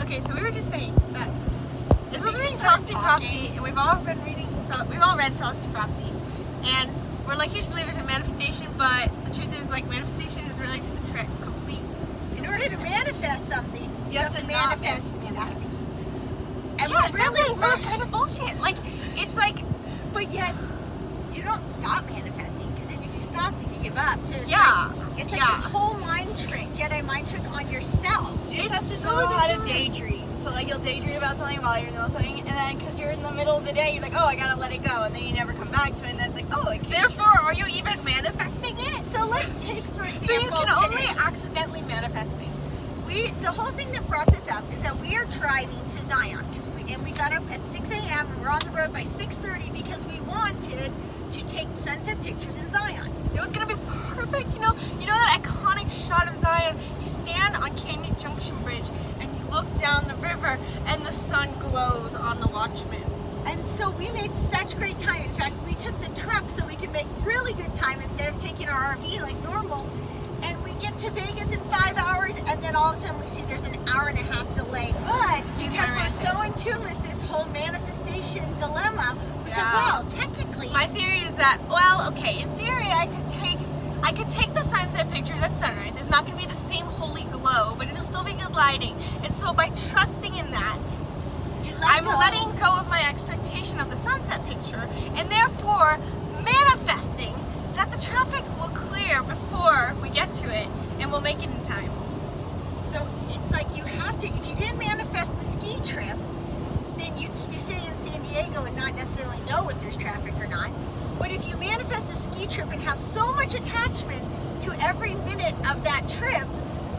Okay, so we were just saying that this was reading Solitude Prophecy, and we've all read Solitude Prophecy, and we're like huge believers in manifestation, but the truth is, like, manifestation is really just a trick, complete. In order to manifest something, you have to manifest it. And Yeah, really, so it's kind of bullshit. Like, it's like, but yet you don't stop manifesting, because then if you stop, then you give up. So it's it's like this whole mind trick, Jedi mind trick on yourself. You just have to know how to daydream. So like you'll daydream about something while you're in the middle of something, and then because you're in the middle of the day, you're like, oh, I gotta let it go, and then you never come back to it, and then it's like, oh, it came. Therefore, are you even manifesting it? So let's take, for example, So you can only today. accidentally manifest things. The whole thing that brought this up is that we are driving to Zion, and we got up at 6 a.m. and we're on the road by 6:30 because we wanted to take sunset pictures in Zion. It was gonna be perfect, you know that iconic shot of Zion. You stand on Canyon Junction Bridge and you look down the river and the sun glows on the Watchman. And so we made such great time. In fact, we took the truck so we could make really good time instead of taking our RV like normal. And we get to Vegas in 5 hours, and then all of a sudden we see there's an hour and a half delay. But because we're so in tune with this whole manifestation dilemma, we said, well, technically, my theory is that, well, okay, in theory I could take the sunset pictures at sunrise. It's not going to be the same holy glow, but it'll still be good lighting. And so by trusting in that, I'm letting go of my expectation of the sunset picture, and therefore manifesting that the traffic will clear before we get to it, and we'll make it in time. So it's like you have to, if you didn't manifest the ski trip, then you'd be sitting in San Diego and not necessarily know if there's traffic or not. But if you manifest a ski trip and have so much attachment to every minute of that trip,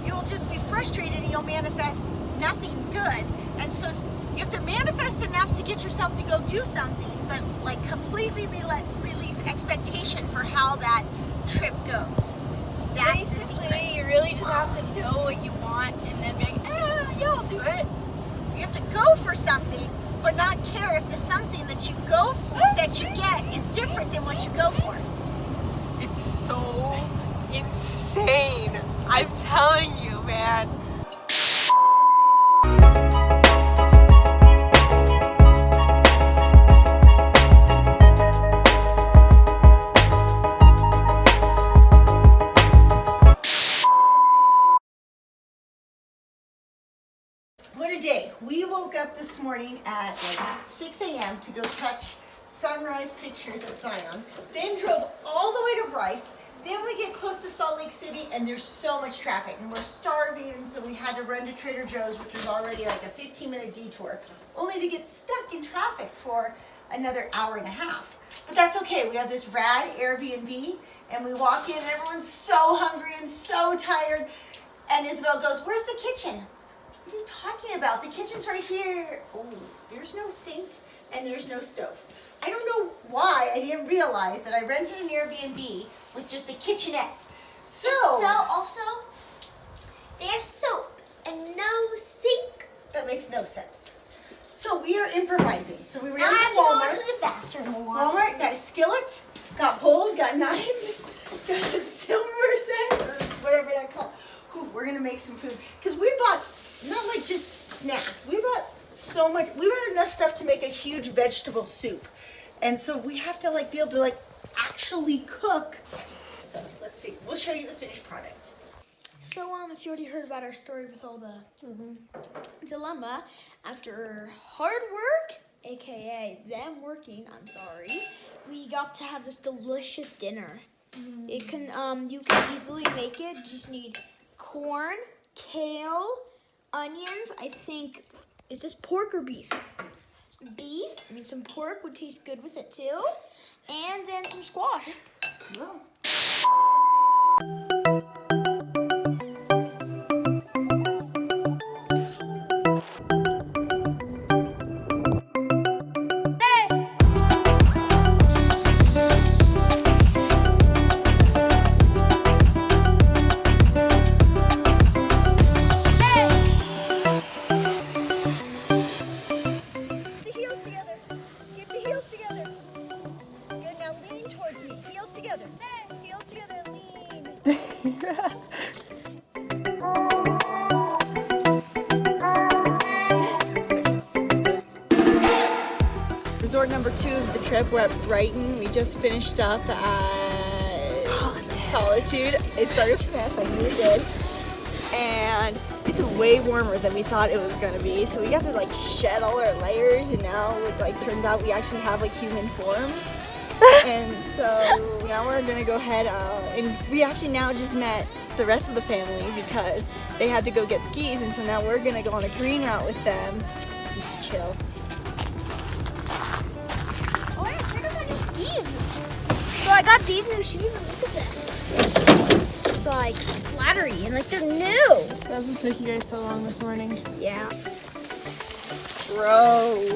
you'll just be frustrated and you'll manifest nothing good. And so you have to manifest enough to get yourself to go do something, but like completely release expectation for how that trip goes. That's basically, you really just have to know what you want and then be like, yeah, I'll do it. You have to go for something, but not care if the something that you go for, that you get, is different than what you go for. It's so insane. I'm telling you, man. What a day. We woke up this morning at like 6 a.m. to go catch sunrise pictures at Zion, then drove all the way to Bryce, then we get close to Salt Lake City and there's so much traffic and we're starving, and so we had to run to Trader Joe's, which was already like a 15-minute detour, only to get stuck in traffic for another hour and a half. But that's okay, we have this rad Airbnb and we walk in and everyone's so hungry and so tired, and Isabel goes, "Where's the kitchen?" "What are you talking about? The kitchen's right here." Oh, there's no sink and there's no stove. I don't know why I didn't realize that I rented an Airbnb with just a kitchenette. So also, they have soap and no sink. That makes no sense. So we are improvising. So we ran I to have Walmart. to go to the bathroom more. Walmart, got a skillet, got bowls, got knives, got a silverware set, or whatever that called. Ooh, we're gonna make some food. Because we bought, not like just snacks, we bought so much, we bought enough stuff to make a huge vegetable soup. And so we have to like be able to like actually cook. So let's see, we'll show you the finished product. So, if you already heard about our story with all the dilemma, after hard work, aka them working, we got to have this delicious dinner. It can, you can easily make it. You just need corn, kale, onions. I think, is this pork or beef? Beef. I mean, some pork would taste good with it too, and then some squash. Wow. Together. resort number 2 of the trip. We're at Brighton. We just finished up at Solitude. It started with mess, I knew it did. And it's way warmer than we thought it was gonna be. So we got to like shed all our layers, and now it like turns out we actually have like human forms. And so now we're gonna go head out, and we actually now just met the rest of the family because they had to go get skis, and so now we're gonna go on a green route with them. Just chill. Oh yeah, check out my new skis. So I got these new shoes, and look at this. It's like splattery and like they're new. That doesn't take you guys so long this morning. Yeah. Bro,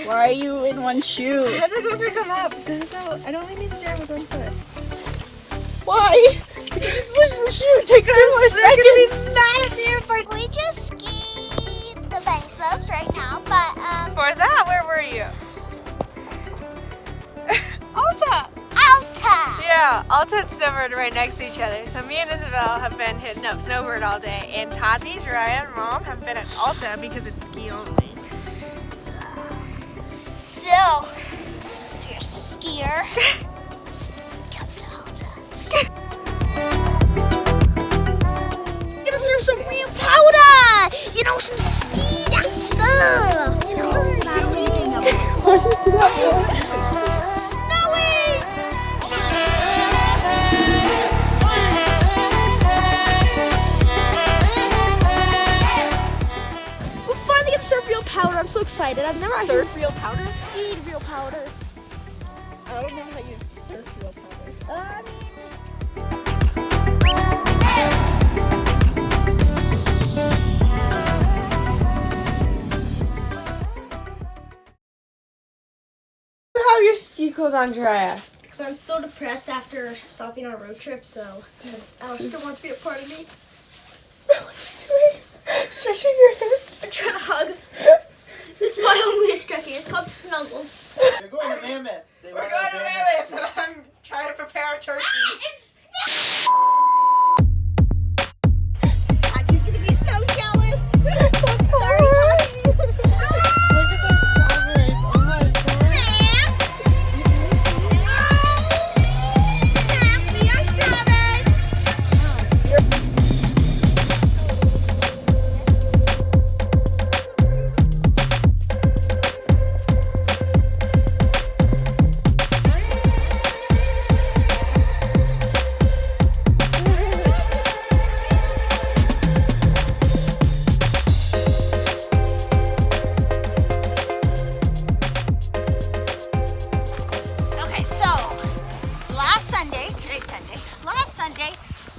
why are you in one shoe? I had to go pick them up. This is how I don't only need to drive with one foot. Why? You just switch the shoe. Take 2 more seconds. Mad at me if I. We just skied the bank slopes right now, but For that, where were you? Alta! Alta! Yeah, Alta and Snowbird are right next to each other. So me and Isabel have been hitting up Snowbird all day, and Tati, Jiraiya, and Mom have been at Alta because it's ski only. So, if you're a skier, come to Alta. Gonna serve some real powder. You know, some ski that stuff. You know, snowy. We're finally gonna surf real powder. I'm so excited. I've never Surf real powder? skied real powder. I don't know how you surf real powder. I mean, How your ski clothes on, Jiraiya? so I'm still depressed after stopping on a road trip, so I still want to be a part of me. What are you doing? Stretching your hips. I'm trying to hug. It's my own way of stretching. It's called snuggles. They're going to Mammoth. We're going to Mammoth, and I'm trying to prepare a turkey. She's gonna be so jealous. Sorry, Tati. Look at those strawberries. Oh my god. Snap, we are strawberries. Okay, so last Sunday,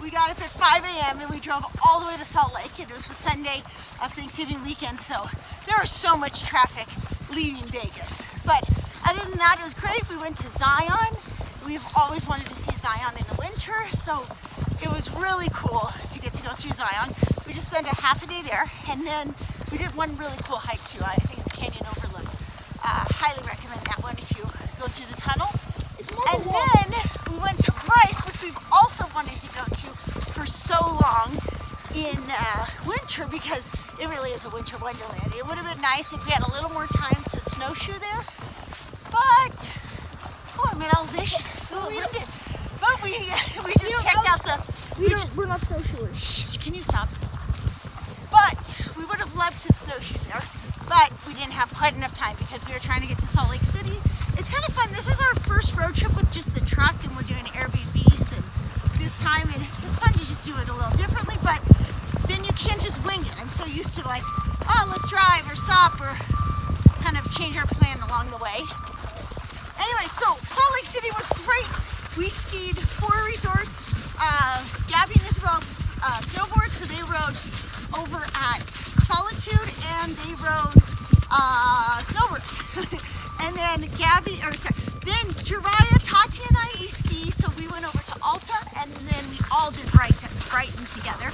we got up at 5 a.m. and we drove all the way to Salt Lake. It was the Sunday of Thanksgiving weekend, so there was so much traffic leaving Vegas. But other than that, it was great. We went to Zion. We've always wanted to see Zion in the winter, so it was really cool to get to go through Zion. We just spent a half a day there, and then we did one really cool hike too. I think it's Canyon Overlook. Highly recommend that one if you go through the tunnel. And then we went to Bryce, which we've also wanted to go to for so long in winter because it really is a winter wonderland. It would have been nice if we had a little more time to snowshoe there, but I'm in elevation. It's a little winded. But we just checked out the. We're not snowshoers. Shh, can you stop? But we would have loved to snowshoe there, but we didn't have quite enough time because we were trying to get to Salt Lake City. It's kind of fun. This is our first road trip with just the truck, and we're doing Airbnbs and this time, and it's fun to just do it a little differently, but then you can't just wing it. I'm so used to like, oh, let's drive or stop or kind of change our plan along the way. Anyway, so Salt Lake City was great. We skied 4 resorts. Gabby and Isabel snowboard, so they rode over at Solitude and they rode Snowbird. And then then Jiraiya, Tati, and I, we ski, so we went over to Alta, and then we all did Brighton together.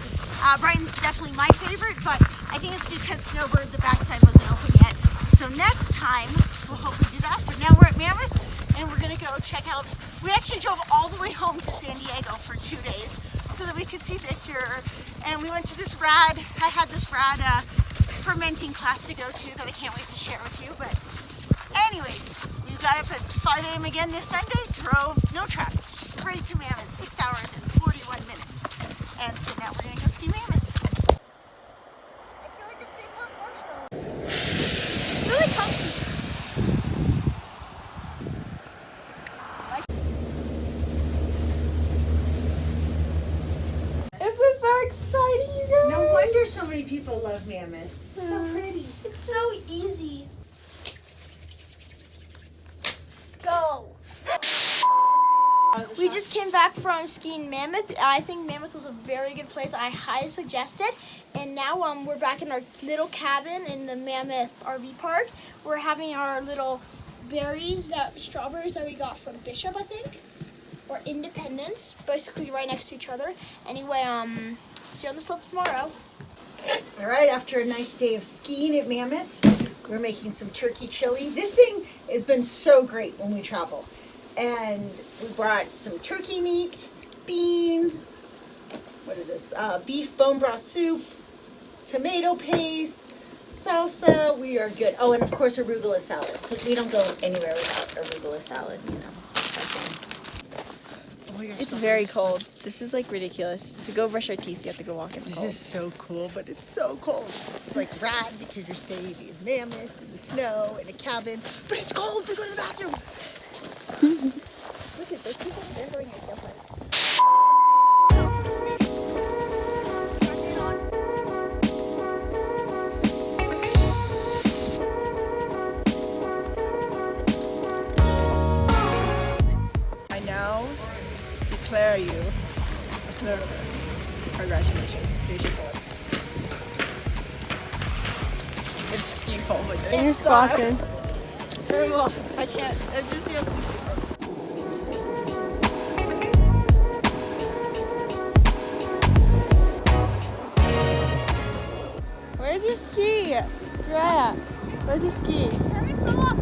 Brighton's definitely my favorite, but I think it's because Snowbird, the backside wasn't open yet. So next time, we'll hopefully do that. But now we're at Mammoth, and we're gonna go check out, we actually drove all the way home to San Diego for 2 days so that we could see Victor, and we went to this I had this rad fermenting class to go to that I can't wait to share with you, but Anyways, we got up at 5 a.m. again this Sunday, drove, no traffic, straight to Mammoth, 6 hours and 41 minutes. And so now we're gonna go ski Mammoth. I feel like a Stay Puft Marshmallow. It's really comfy. This is so exciting, you guys. No wonder so many people love Mammoth. It's so pretty. It's so easy. Let's go. We just came back from skiing Mammoth. I think Mammoth was a very good place. I highly suggest it. And now we're back in our little cabin in the Mammoth RV park. We're having our little strawberries that we got from Bishop, I think, or Independence, basically right next to each other. Anyway, see you on the slope tomorrow. All right, after a nice day of skiing at Mammoth, we're making some turkey chili. This thing has been so great when we travel. And we brought some turkey meat, beans, what is this? Beef bone broth soup, tomato paste, salsa. We are good. Oh, and of course arugula salad, because we don't go anywhere without arugula salad, you know. Oh my gosh, It's very cold. This is like ridiculous. To go brush our teeth, you have to go walk in the This cold. is so cool, but it's so cold. It's like rad because you're staying in Mammoth, in the snow, in a cabin, but it's cold to go to the bathroom. Look at those people. They're going to jump like. I now declare you a Snowbird. Congratulations. Here's your sword. It's ski foam. You're squawking. I'm lost. I can't. It just feels too stupid. Where's your ski? Drea, where's your ski? Let me fill off,